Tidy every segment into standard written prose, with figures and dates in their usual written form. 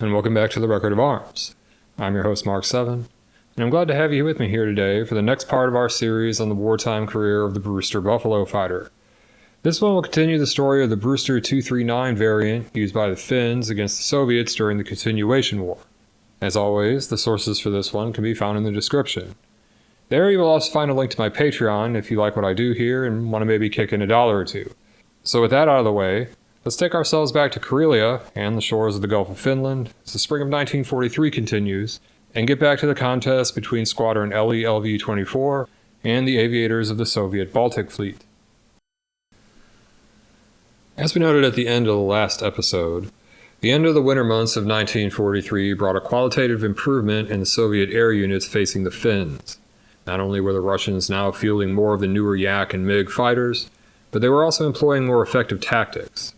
and welcome back to the Record of Arms. I'm your host, Mark 7, and I'm glad to have you with me here today for the next part of our series on the wartime career of the Brewster Buffalo fighter. This one will continue the story of the Brewster 239 variant used by the Finns against the Soviets during the Continuation War. As always, the sources for this one can be found in the description. There you will also find a link to my Patreon if you like what I do here and want to maybe kick in $1 or $2. So with that out of the way, let's take ourselves back to Karelia and the shores of the Gulf of Finland as the spring of 1943 continues, and get back to the contest between Squadron LeLv-24 and the aviators of the Soviet Baltic Fleet. As we noted at the end of the last episode, the end of the winter months of 1943 brought a qualitative improvement in the Soviet air units facing the Finns. Not only were the Russians now fielding more of the newer Yak and MiG fighters, but they were also employing more effective tactics.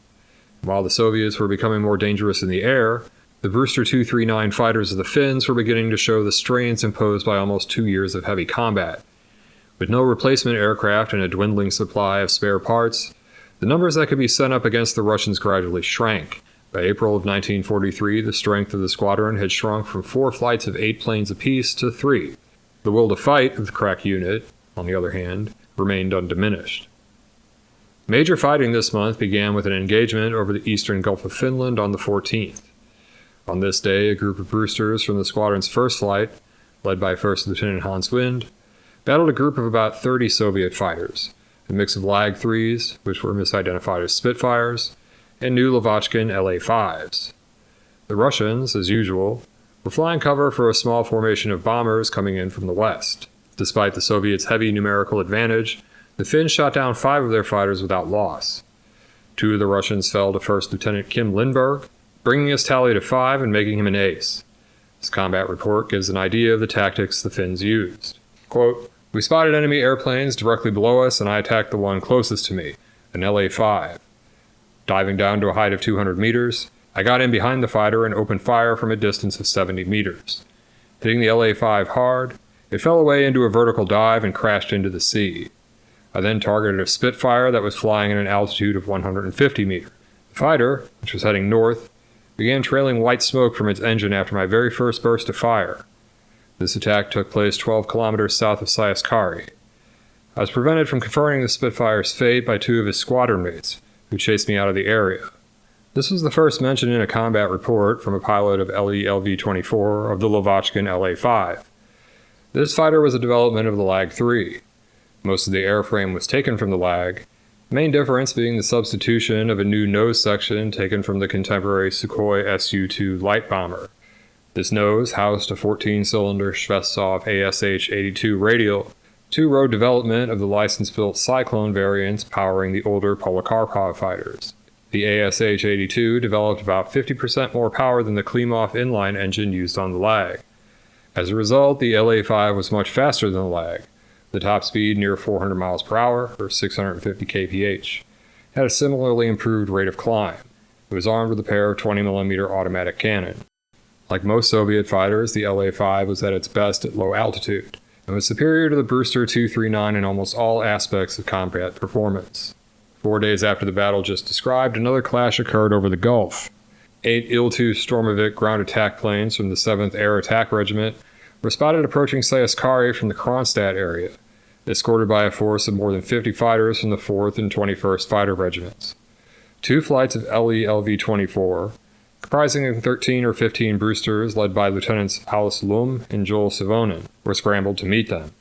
While the Soviets were becoming more dangerous in the air, the Brewster 239 fighters of the Finns were beginning to show the strains imposed by almost 2 years of heavy combat. With no replacement aircraft and a dwindling supply of spare parts, the numbers that could be sent up against the Russians gradually shrank. By April of 1943, the strength of the squadron had shrunk from 4 flights of 8 planes apiece to 3. The will to fight of the crack unit, on the other hand, remained undiminished. Major fighting this month began with an engagement over the eastern Gulf of Finland on the 14th. On this day, a group of Brewsters from the squadron's first flight, led by First Lieutenant Hans Wind, battled a group of about 30 Soviet fighters, a mix of LaG-3s, which were misidentified as Spitfires, and new Lavochkin La-5s. The Russians, as usual, were flying cover for a small formation of bombers coming in from the west. Despite the Soviets' heavy numerical advantage, the Finns shot down 5 of their fighters without loss. 2 of the Russians fell to First Lieutenant Kim Lindberg, bringing his tally to 5 and making him an ace. This combat report gives an idea of the tactics the Finns used. Quote, "We spotted enemy airplanes directly below us and I attacked the one closest to me, an La-5. Diving down to a height of 200 meters, I got in behind the fighter and opened fire from a distance of 70 meters. Hitting the La-5 hard, it fell away into a vertical dive and crashed into the sea. I then targeted a Spitfire that was flying at an altitude of 150 meters. The fighter, which was heading north, began trailing white smoke from its engine after my very first burst of fire. This attack took place 12 kilometers south of Saiaskari. I was prevented from confirming the Spitfire's fate by 2 of his squadron mates, who chased me out of the area. This was the first mention in a combat report from a pilot of LeLv-24 of the Lavochkin La-5. This fighter was a development of the LaG-3. Most of the airframe was taken from the LaG, the main difference being the substitution of a new nose section taken from the contemporary Sukhoi Su-2 light bomber. This nose housed a 14-cylinder Shvetsov ASH-82 radial, 2-row development of the license-built Cyclone variants powering the older Polikarpov fighters. The ASH-82 developed about 50% more power than the Klimov inline engine used on the LaG. As a result, the La-5 was much faster than the LaG. The top speed near 400 miles per hour, or 650 kph, had a similarly improved rate of climb. It was armed with a pair of 20mm automatic cannon. Like most Soviet fighters, the La-5 was at its best at low altitude, and was superior to the Brewster 239 in almost all aspects of combat performance. 4 days after the battle just described, another clash occurred over the Gulf. 8 Il-2 Stormovik ground attack planes from the 7th Air Attack Regiment were spotted approaching Saiaskari from the Kronstadt area, escorted by a force of more than 50 fighters from the 4th and 21st Fighter Regiments. 2 flights of LeLv-24, comprising 13 or 15 Brewsters led by Lieutenants Alice Lum and Joel Savonin, were scrambled to meet them.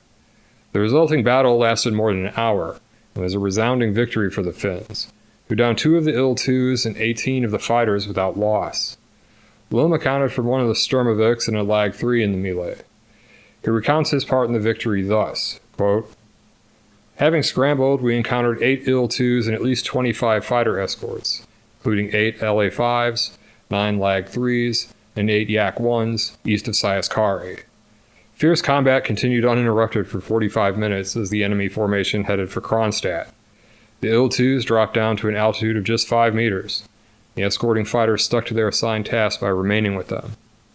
The resulting battle lasted more than an hour, and was a resounding victory for the Finns, who downed 2 of the Il-2s and 18 of the fighters without loss. Lum accounted for 1 of the Sturmoviks and a LaG-3 in the melee. He recounts his part in the victory thus, quote, "Having scrambled, we encountered 8 Il-2s and at least 25 fighter escorts, including 8 La-5s, 9 LaG-3s, and 8 Yak-1s east of Saiaskari. Fierce combat continued uninterrupted for 45 minutes as the enemy formation headed for Kronstadt. The Il-2s dropped down to an altitude of just 5 meters. The escorting fighters stuck to their assigned task by remaining with them.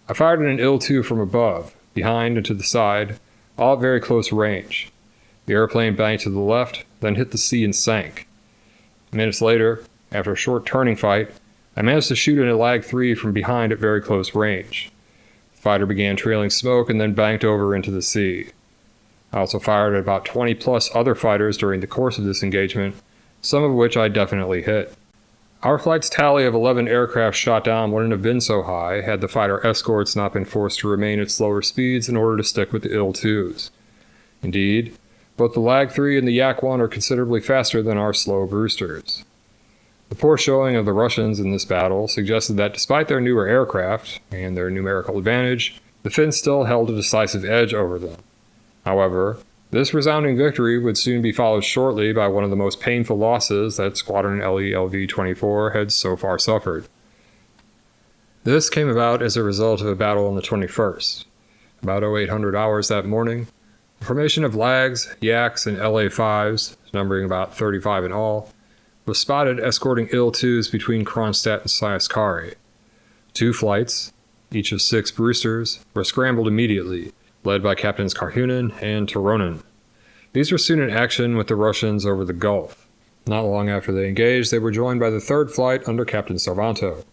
I fired at an Il-2 from above, behind and to the side, all at very close range. The airplane banked to the left, then hit the sea and sank. Minutes later, after a short turning fight, I managed to shoot at a LeLv 3 from behind at very close range. The fighter began trailing smoke and then banked over into the sea. I also fired at about 20 plus other fighters during the course of this engagement, some of which I definitely hit. Our flight's tally of 11 aircraft shot down wouldn't have been so high had the fighter escorts not been forced to remain at slower speeds in order to stick with the IL-2s. Indeed, both the LeLv 3 and the Yak-1 are considerably faster than our slow Brewsters. The poor showing of the Russians in this battle suggested that despite their newer aircraft and their numerical advantage, the Finns still held a decisive edge over them. However, this resounding victory would soon be followed shortly by one of the most painful losses that Squadron LeLv-24 had so far suffered. This came about as a result of a battle on the 21st. About 0800 hours that morning, a formation of LeLvs, Yaks, and LA-5s, numbering about 35 in all, was spotted escorting IL-2s between Kronstadt and Syoskari. 2 flights, each of 6 Brewsters, were scrambled immediately, led by Captains Karhunen and Turonen. These were soon in action with the Russians over the Gulf. Not long after they engaged, they were joined by the 3rd flight under Captain Sarvanto.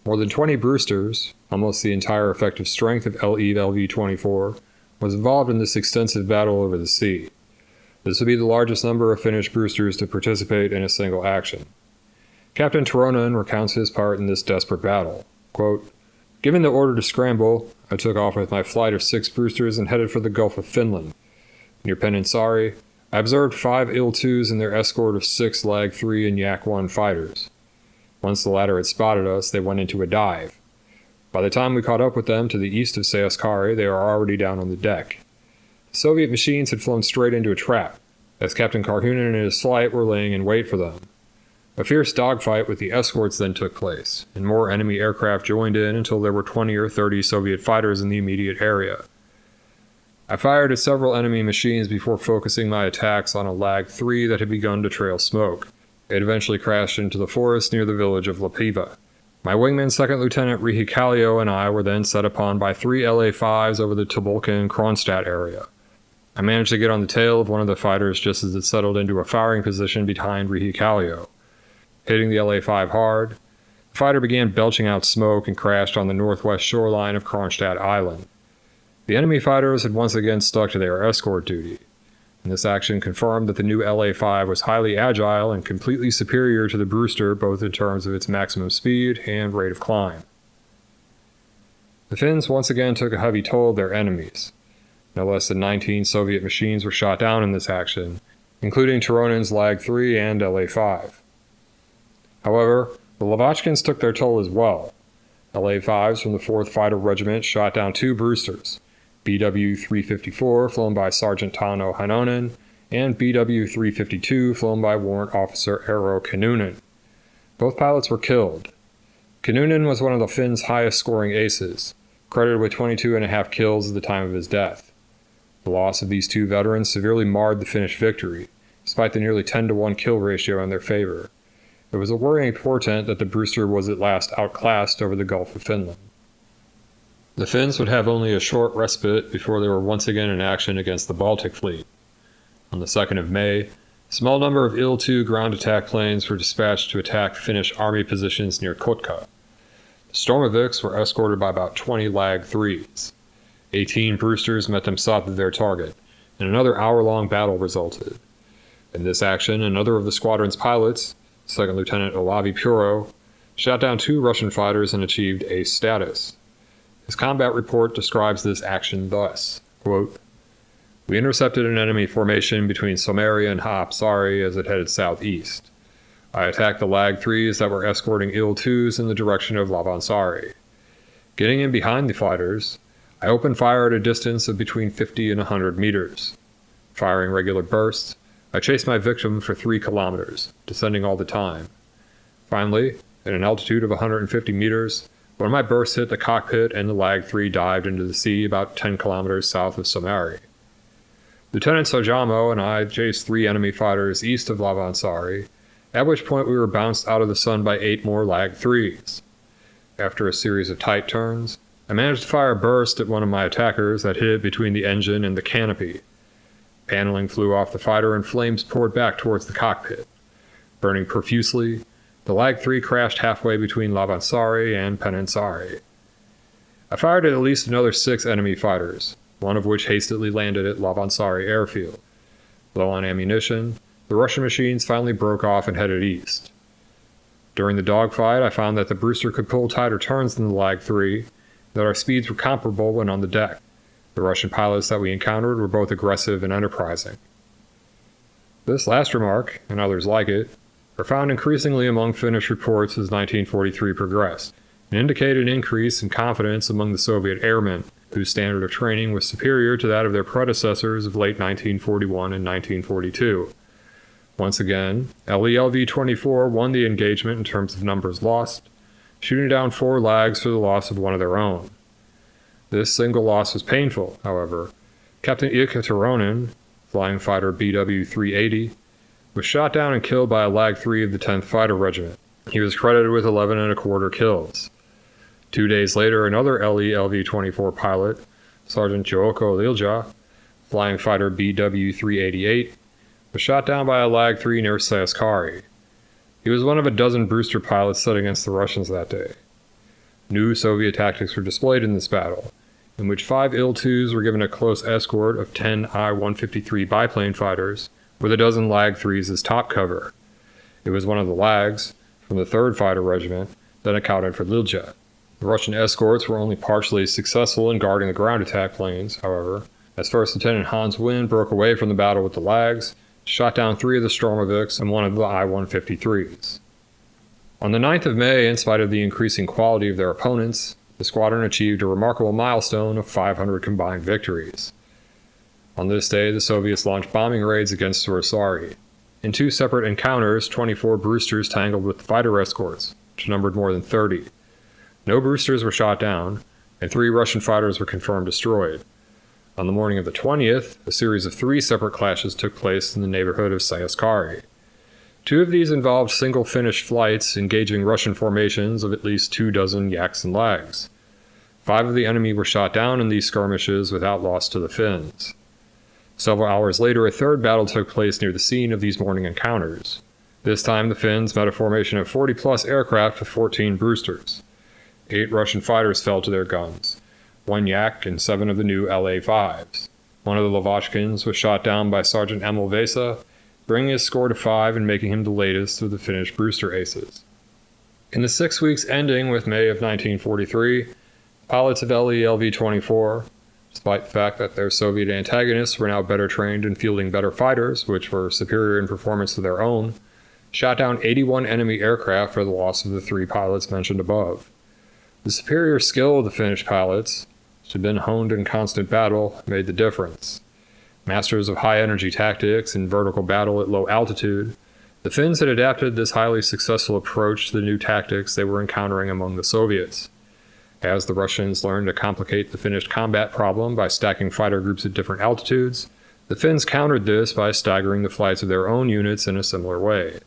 More than 20 Brewsters, almost the entire effective strength of LeLv-24, was involved in this extensive battle over the sea. This would be the largest number of Finnish Brewsters to participate in a single action. Captain Turonen recounts his part in this desperate battle. Quote, "Given the order to scramble, I took off with my flight of 6 Brewsters and headed for the Gulf of Finland. Near Peninsari, I observed 5 IL-2s and their escort of 6 LeLv 3 and Yak-1 fighters. Once the latter had spotted us, they went into a dive. By the time we caught up with them to the east of Syoskari, they were already down on the deck. The Soviet machines had flown straight into a trap, as Captain Karhunen and his flight were laying in wait for them. A fierce dogfight with the escorts then took place, and more enemy aircraft joined in until there were 20 or 30 Soviet fighters in the immediate area. I fired at several enemy machines before focusing my attacks on a LeLv 3 that had begun to trail smoke. It eventually crashed into the forest near the village of Lapland. My wingman, 2nd Lieutenant Rihikallio, and I were then set upon by 3 LA-5s over the Tobolken-Kronstadt area. I managed to get on the tail of one of the fighters just as it settled into a firing position behind Rihikallio. Hitting the LA-5 hard, the fighter began belching out smoke and crashed on the northwest shoreline of Kronstadt Island. The enemy fighters had once again stuck to their escort duty, and this action confirmed that the new LA-5 was highly agile and completely superior to the Brewster both in terms of its maximum speed and rate of climb. The Finns once again took a heavy toll of their enemies. No less than 19 Soviet machines were shot down in this action, including Turonen's LeLv 3 and LA-5. However, the Lavochkins took their toll as well. LA-5s from the 4th Fighter Regiment shot down 2 Brewsters, BW-354 flown by Sergeant Tauno Heinonen, and BW-352 flown by Warrant Officer Eero Kinnunen. Both pilots were killed. Kinnunen was one of the Finns' highest scoring aces, credited with 22.5 kills at the time of his death. The loss of these 2 veterans severely marred the Finnish victory, despite the nearly 10-to-1 kill ratio in their favor. It was a worrying portent that the Brewster was at last outclassed over the Gulf of Finland. The Finns would have only a short respite before they were once again in action against the Baltic Fleet. On the 2nd of May, a small number of IL-2 ground attack planes were dispatched to attack Finnish army positions near Kotka. The Stormoviks were escorted by about 20 LeLv 3s. 18 Brewsters met them south of their target, and another hour-long battle resulted. In this action, another of the squadron's pilots, 2nd Lieutenant Olavi Puro, shot down 2 Russian fighters and achieved ace status. His combat report describes this action thus, quote, "We intercepted an enemy formation between Someria and Haapsari as it headed southeast. I attacked the LeLv 3s that were escorting IL-2s in the direction of Lavansari. Getting in behind the fighters, I opened fire at a distance of between 50 and 100 meters. Firing regular bursts, I chased my victim for 3 kilometers, descending all the time. Finally, at an altitude of 150 meters, one of my bursts hit the cockpit and the LeLv 3 dived into the sea about 10 kilometers south of Somari. Lieutenant Sajamo and I chased 3 enemy fighters east of Lavansari, at which point we were bounced out of the sun by 8 more LeLv 3s. After a series of tight turns, I managed to fire a burst at one of my attackers that hit it between the engine and the canopy. Paneling flew off the fighter and flames poured back towards the cockpit. Burning profusely, The LeLv crashed halfway between Lavansari and Peninsari. I fired at least another 6 enemy fighters, one of which hastily landed at Lavansari airfield. Low on ammunition, the Russian machines finally broke off and headed east. During the dogfight, I found that the Brewster could pull tighter turns than the LeLv, that our speeds were comparable when on the deck. The Russian pilots that we encountered were both aggressive and enterprising. This last remark, and others like it, are found increasingly among Finnish reports as 1943 progressed, and indicate an increase in confidence among the Soviet airmen, whose standard of training was superior to that of their predecessors of late 1941 and 1942. Once again, LeLv-24 won the engagement in terms of numbers lost, shooting down 4 LeLvs for the loss of one of their own. This single loss was painful, however. Captain Ilkka Turunen, flying fighter BW-380, was shot down and killed by a LeLv of the 10th Fighter Regiment. He was credited with 11 1/4 kills. 2 days later, another LeLv-24 pilot, Sergeant Jouko Lilja, flying fighter BW-388, was shot down by a LeLv near Saiaskari. He was one of a dozen Brewster pilots set against the Russians that day. New Soviet tactics were displayed in this battle, in which 5 Il-2s were given a close escort of 10 I-153 biplane fighters, with a dozen LeLv as top cover. It was one of the LeLvs, from the 3rd Fighter Regiment, that accounted for Lilja. The Russian escorts were only partially successful in guarding the ground attack planes, however, as First Lieutenant Hans Wind broke away from the battle with the LeLvs, shot down 3 of the Stromoviks and 1 of the I-153s. On the 9th of May, in spite of the increasing quality of their opponents, the squadron achieved a remarkable milestone of 500 combined victories. On this day, the Soviets launched bombing raids against Surisari. In 2 separate encounters, 24 Brewsters tangled with the fighter escorts, which numbered more than 30. No Brewsters were shot down, and 3 Russian fighters were confirmed destroyed. On the morning of the 20th, a series of 3 separate clashes took place in the neighborhood of Saiaskari. 2 of these involved single Finnish flights engaging Russian formations of at least 24 Yaks and LeLvs. 5 of the enemy were shot down in these skirmishes without loss to the Finns. Several hours later, a 3rd battle took place near the scene of these morning encounters. This time, the Finns met a formation of 40-plus aircraft with 14 Brewsters. 8 Russian fighters fell to their guns, 1 Yak and 7 of the new LA-5s. One of the Lavochkins was shot down by Sergeant Emil Vesa, bringing his score to 5 and making him the latest of the Finnish Brewster aces. In the 6 weeks ending with May of 1943, pilots of LeLv-24, despite the fact that their Soviet antagonists were now better trained in fielding better fighters, which were superior in performance to their own, shot down 81 enemy aircraft for the loss of the 3 pilots mentioned above. The superior skill of the Finnish pilots, which had been honed in constant battle, made the difference. Masters of high-energy tactics and vertical battle at low altitude, the Finns had adapted this highly successful approach to the new tactics they were encountering among the Soviets. As the Russians learned to complicate the Finnish combat problem by stacking fighter groups at different altitudes, the Finns countered this by staggering the flights of their own units in a similar way.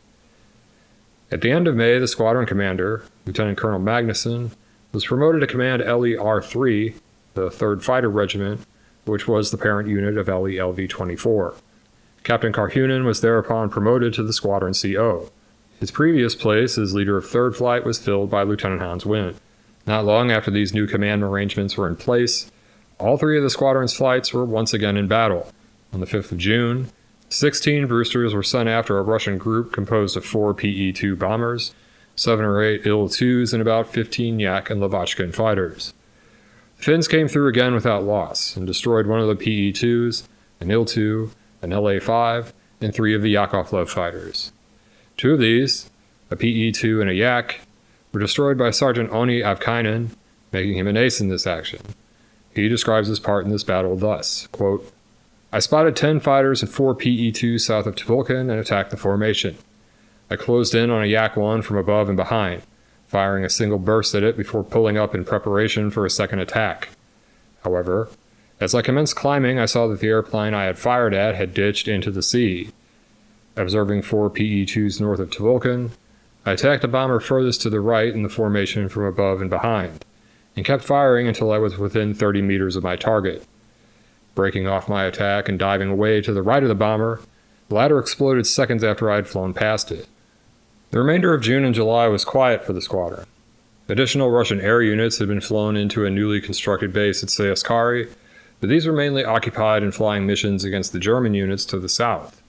At the end of May, the squadron commander, Lieutenant Colonel Magnusson, was promoted to command LER-3, the 3rd Fighter Regiment, which was the parent unit of LeLv-24. Captain Karhunen was thereupon promoted to the squadron CO. His previous place as leader of 3rd Flight was filled by Lieutenant Hans Wind. Not long after these new command arrangements were in place, all 3 of the squadron's flights were once again in battle. On the 5th of June, 16 Brewsters were sent after a Russian group composed of 4 PE-2 bombers, 7 or 8 Il-2s, and about 15 Yak and Lavochkin fighters. The Finns came through again without loss and destroyed 1 of the PE-2s, an Il-2, an LA-5, and 3 of the Yakovlev fighters. 2 of these, a PE-2 and a Yak, were destroyed by Sergeant Oni Avkainen, making him an ace in this action. He describes his part in this battle thus, quote, "I spotted 10 fighters and 4 PE-2s south of Tupulkin and attacked the formation. I closed in on a Yak-1 from above and behind, firing a single burst at it before pulling up in preparation for a second attack. However, as I commenced climbing, I saw that the airplane I had fired at had ditched into the sea. Observing 4 PE-2s north of Tupulkin, I attacked a bomber furthest to the right in the formation from above and behind, and kept firing until I was within 30 meters of my target. Breaking off my attack and diving away to the right of the bomber, the latter exploded seconds after I had flown past it. The remainder of June and July was quiet for the squadron. Additional Russian air units had been flown into a newly constructed base at Seyskari, but these were mainly occupied in flying missions against the German units to the south.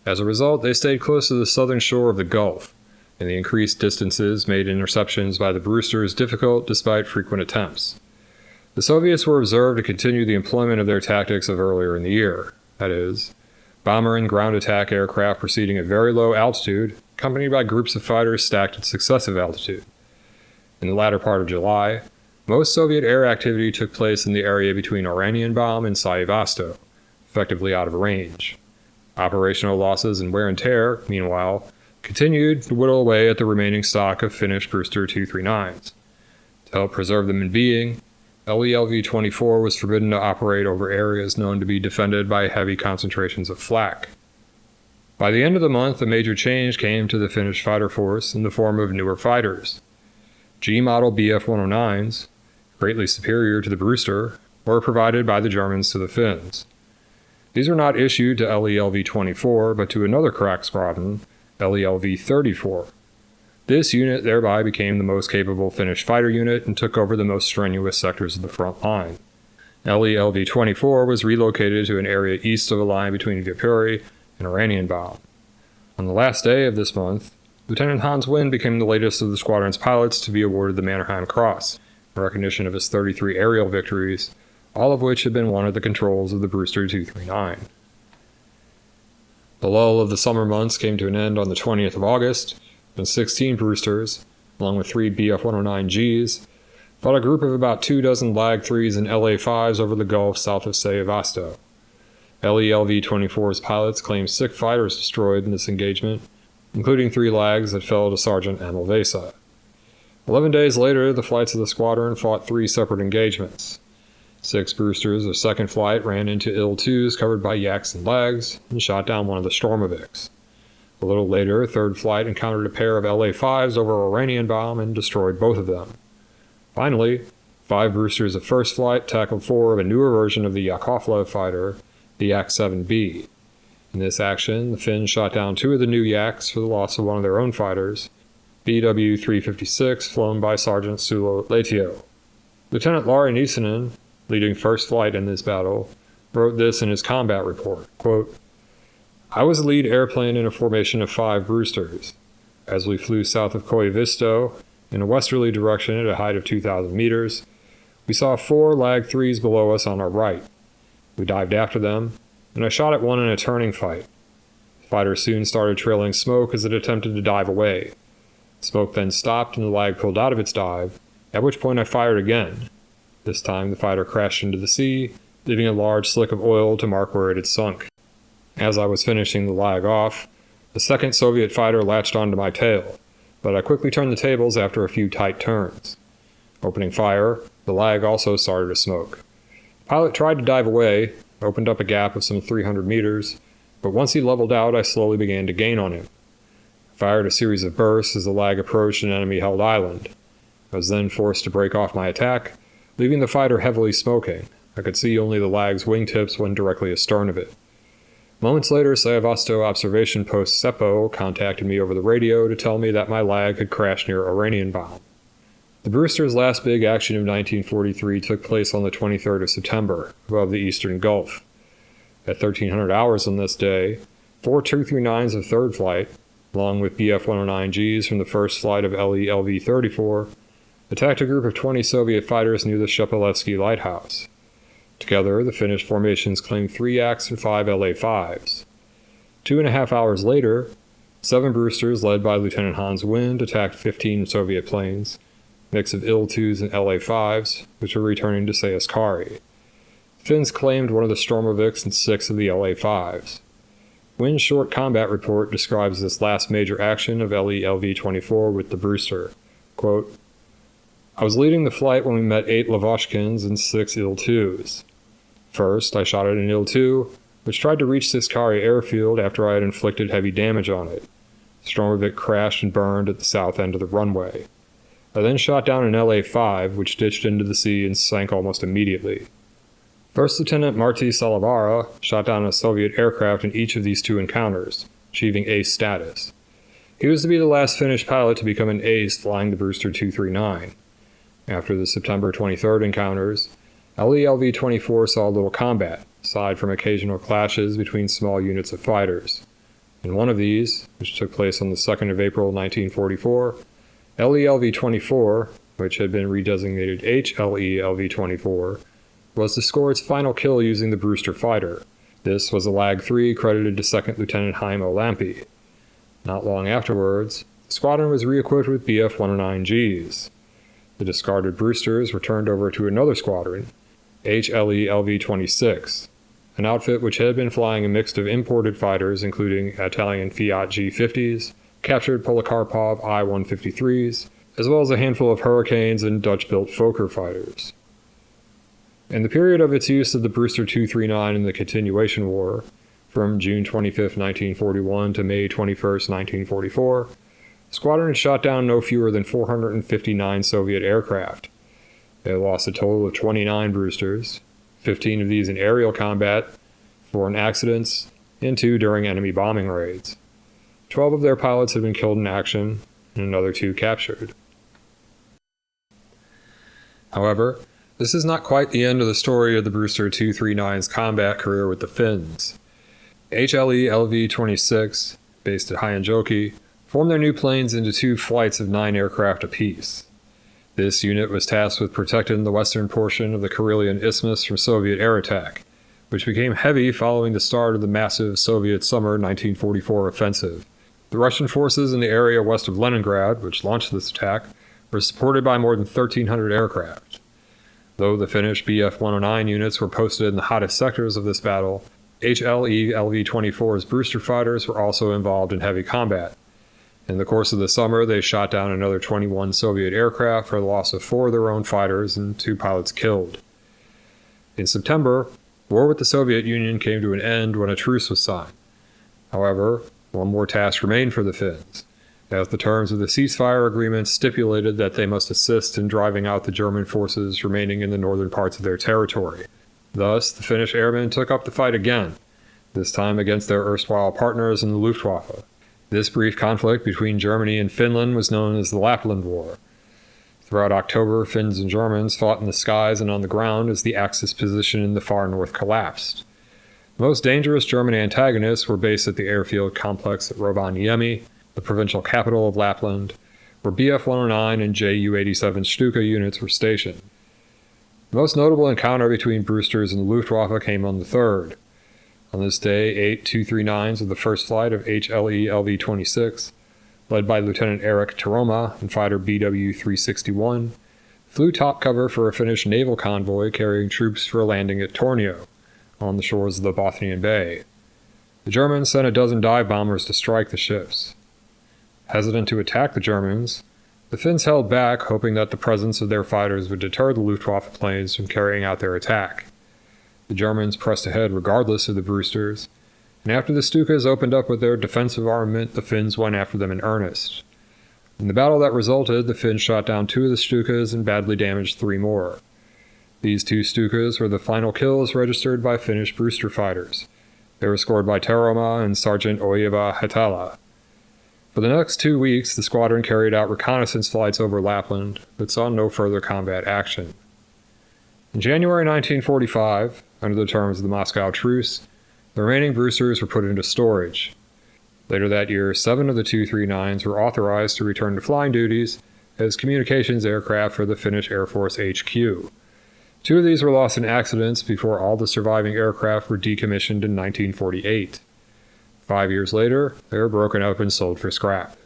As a result, they stayed close to the southern shore of the Gulf, and the increased distances made interceptions by the Brewsters difficult despite frequent attempts. The Soviets were observed to continue the employment of their tactics of earlier in the year, that is, bomber and ground attack aircraft proceeding at very low altitude, accompanied by groups of fighters stacked at successive altitude. In the latter part of July, most Soviet air activity took place in the area between Oranienbaum and Sarajevo, effectively out of range. Operational losses and wear and tear, meanwhile, continued to whittle away at the remaining stock of Finnish Brewster 239s. To help preserve them in being, LeLv-24 was forbidden to operate over areas known to be defended by heavy concentrations of flak. By the end of the month, a major change came to the Finnish fighter force in the form of newer fighters. G-model Bf-109s, greatly superior to the Brewster, were provided by the Germans to the Finns. These were not issued to LeLv-24, but to another crack squadron, LeLv-34. This unit thereby became the most capable Finnish fighter unit and took over the most strenuous sectors of the front line. LeLv-24 was relocated to an area east of the line between Viipuri and Oranienbaum. On the last day of this month, Lieutenant Hans Wind became the latest of the squadron's pilots to be awarded the Mannerheim Cross, in recognition of his 33 aerial victories, all of which had been won at the controls of the Brewster 239. The lull of the summer months came to an end on the 20th of August, when 16 Brewsters, along with 3 Bf-109Gs, fought a group of about 24 LAG-3s and LA-5s over the Gulf south of Sarajevo. LeLv-24's pilots claimed 6 fighters destroyed in this engagement, including 3 LAGs that fell to Sergeant Amelvesa. 11 days later, the flights of the squadron fought 3 separate engagements. 6 Brewsters of second flight ran into IL-2s covered by Yaks and LAGs and shot down one of the Stormoviks. A little later, third flight encountered a pair of LA-5s over Oranienbaum and destroyed both of them. Finally, 5 Brewsters of first flight tackled 4 of a newer version of the Yakovlev fighter, the Yak-7B. In this action, the Finns shot down 2 of the new Yaks for the loss of one of their own fighters, BW-356, flown by Sergeant Sulo Leitio. Lieutenant Lauri Nisanen, leading first flight in this battle, wrote this in his combat report, quote, "I was the lead airplane in a formation of 5 Brewsters. As we flew south of Koivisto, in a westerly direction at a height of 2,000 meters, we saw 4 LAG-3s below us on our right. We dived after them, and I shot at one in a turning fight. The fighter soon started trailing smoke as it attempted to dive away. Smoke then stopped and the LAG pulled out of its dive, at which point I fired again. This time the fighter crashed into the sea, leaving a large slick of oil to mark where it had sunk. As I was finishing the LAG off, the second Soviet fighter latched onto my tail, but I quickly turned the tables after a few tight turns. Opening fire, the LAG also started to smoke. The pilot tried to dive away, opened up a gap of some 300 meters, but once he leveled out, I slowly began to gain on him. I fired a series of bursts as the LAG approached an enemy-held island. I was then forced to break off my attack, leaving the fighter heavily smoking. I could see only the LAG's wingtips when directly astern of it. Moments later, Sarajevo Observation Post Seppo contacted me over the radio to tell me that my LAG had crashed near Oranienbaum. The Brewster's last big action of 1943 took place on the 23rd of September, above the eastern Gulf. At 1300 hours on this day, 4 239s of third flight, along with Bf-109Gs from the first flight of LeLv-34, attacked a group of 20 Soviet fighters near the Shepelevsky Lighthouse. Together, the Finnish formations claimed 3 Yaks and 5 LA-5s. 2.5 hours later, 7 Brewsters led by Lieutenant Hans Wind attacked 15 Soviet planes, a mix of IL-2s and LA-5s, which were returning to Seyskari. The Finns claimed one of the Stormoviks and 6 of the LA-5s. Wind's short combat report describes this last major action of LeLv-24 with the Brewster. Quote, "I was leading the flight when we met 8 Lavochkins and 6 IL-2s. First, I shot at an IL-2, which tried to reach Seyskari airfield after I had inflicted heavy damage on it. The Stormovik crashed and burned at the south end of the runway. I then shot down an LA-5, which ditched into the sea and sank almost immediately. First Lieutenant Marty Salavara shot down a Soviet aircraft in each of these 2 encounters, achieving ace status. He was to be the last Finnish pilot to become an ace flying the Brewster 239. After the September 23rd encounters, LeLv-24 saw little combat, aside from occasional clashes between small units of fighters. In one of these, which took place on the 2nd of April 1944, LeLv-24, which had been redesignated HLE-LV-24, was to score its final kill using the Brewster fighter. This was a Lag 3 credited to 2nd Lieutenant Haim Olampi. Not long afterwards, the squadron was re-equipped with Bf-109Gs. The discarded Brewsters were turned over to another squadron, HLE-LV-26, an outfit which had been flying a mix of imported fighters including Italian Fiat G50s, captured Polikarpov I-153s, as well as a handful of Hurricanes and Dutch-built Fokker fighters. In the period of its use of the Brewster 239 in the Continuation War, from June 25, 1941 to May 21, 1944, the squadron had shot down no fewer than 459 Soviet aircraft. They lost a total of 29 Brewsters, 15 of these in aerial combat, 4 in accidents, and 2 during enemy bombing raids. 12 of their pilots had been killed in action, and another 2 captured. However, this is not quite the end of the story of the Brewster 239's combat career with the Finns. HLE-LV-26, based at Hyanjoki, formed their new planes into 2 flights of 9 aircraft apiece. This unit was tasked with protecting the western portion of the Karelian Isthmus from Soviet air attack, which became heavy following the start of the massive Soviet summer 1944 offensive. The Russian forces in the area west of Leningrad, which launched this attack, were supported by more than 1,300 aircraft. Though the Finnish Bf-109 units were posted in the hottest sectors of this battle, HLE-LV-24's Brewster fighters were also involved in heavy combat. In the course of the summer, they shot down another 21 Soviet aircraft for the loss of 4 of their own fighters and 2 pilots killed. In September, war with the Soviet Union came to an end when a truce was signed. However, one more task remained for the Finns, as the terms of the ceasefire agreement stipulated that they must assist in driving out the German forces remaining in the northern parts of their territory. Thus, the Finnish airmen took up the fight again, this time against their erstwhile partners in the Luftwaffe. This brief conflict between Germany and Finland was known as the Lapland War. Throughout October, Finns and Germans fought in the skies and on the ground as the Axis position in the far north collapsed. The most dangerous German antagonists were based at the airfield complex at Rovaniemi, the provincial capital of Lapland, where Bf-109 and Ju-87 Stuka units were stationed. The most notable encounter between Brewsters and the Luftwaffe came on the 3rd. On this day, 8 239s of the first flight of HLE-LV-26, led by Lieutenant Erik Taroma and fighter BW-361, flew top cover for a Finnish naval convoy carrying troops for a landing at Tornio, on the shores of the Bothnian Bay. The Germans sent a dozen dive bombers to strike the ships. Hesitant to attack the Germans, the Finns held back, hoping that the presence of their fighters would deter the Luftwaffe planes from carrying out their attack. The Germans pressed ahead regardless of the Brewsters, and after the Stukas opened up with their defensive armament, the Finns went after them in earnest. In the battle that resulted, the Finns shot down 2 of the Stukas and badly damaged 3 more. These 2 Stukas were the final kills registered by Finnish Brewster fighters. They were scored by Taroma and Sergeant Oiva Hatala. For the next 2 weeks, the squadron carried out reconnaissance flights over Lapland, but saw no further combat action. In January 1945, under the terms of the Moscow Truce, the remaining Brewsters were put into storage. Later that year, 7 of the 239s were authorized to return to flying duties as communications aircraft for the Finnish Air Force HQ. 2 of these were lost in accidents before all the surviving aircraft were decommissioned in 1948. 5 years later, they were broken up and sold for scrap.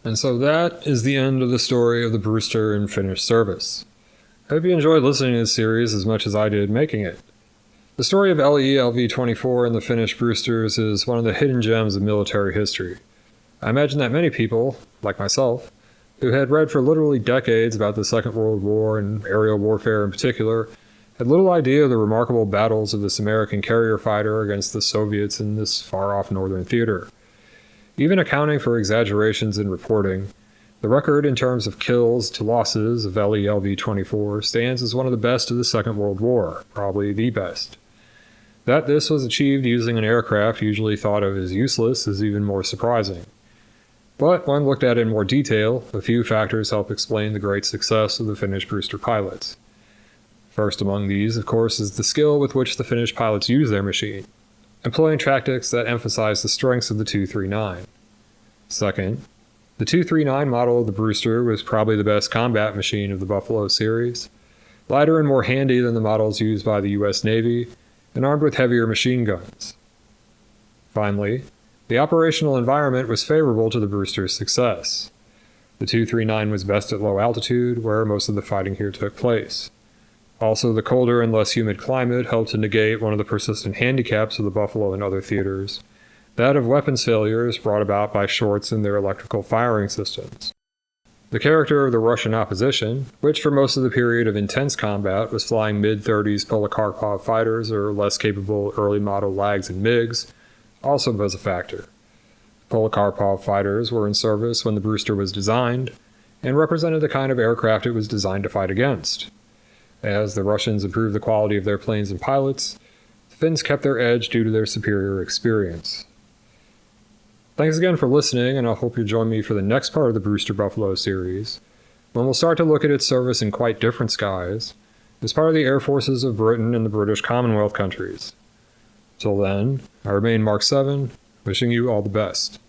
And so that is the end of the story of the Brewster in Finnish service. I hope you enjoyed listening to this series as much as I did making it. The story of LeLv-24 and the Finnish Brewsters is one of the hidden gems of military history. I imagine that many people, like myself, who had read for literally decades about the Second World War and aerial warfare in particular, had little idea of the remarkable battles of this American carrier fighter against the Soviets in this far-off northern theater. Even accounting for exaggerations in reporting, the record in terms of kills to losses of LeLv-24 stands as one of the best of the Second World War, probably the best. That this was achieved using an aircraft usually thought of as useless is even more surprising. But when looked at in more detail, a few factors help explain the great success of the Finnish Brewster pilots. First among these, of course, is the skill with which the Finnish pilots use their machine, employing tactics that emphasize the strengths of the 239. Second, the 239 model of the Brewster was probably the best combat machine of the Buffalo series, lighter and more handy than the models used by the US Navy, and armed with heavier machine guns. Finally, the operational environment was favorable to the Brewster's success. The 239 was best at low altitude, where most of the fighting here took place. Also, the colder and less humid climate helped to negate one of the persistent handicaps of the Buffalo and other theaters, that of weapons failures brought about by shorts in their electrical firing systems. The character of the Russian opposition, which for most of the period of intense combat was flying mid-30s Polikarpov fighters or less capable early-model Lags and MiGs, also was a factor. Polikarpov fighters were in service when the Brewster was designed, and represented the kind of aircraft it was designed to fight against. As the Russians improved the quality of their planes and pilots, the Finns kept their edge due to their superior experience. Thanks again for listening, and I hope you'll join me for the next part of the Brewster Buffalo series, when we'll start to look at its service in quite different skies, as part of the Air Forces of Britain and the British Commonwealth countries. Till then, I remain Mark 7, wishing you all the best.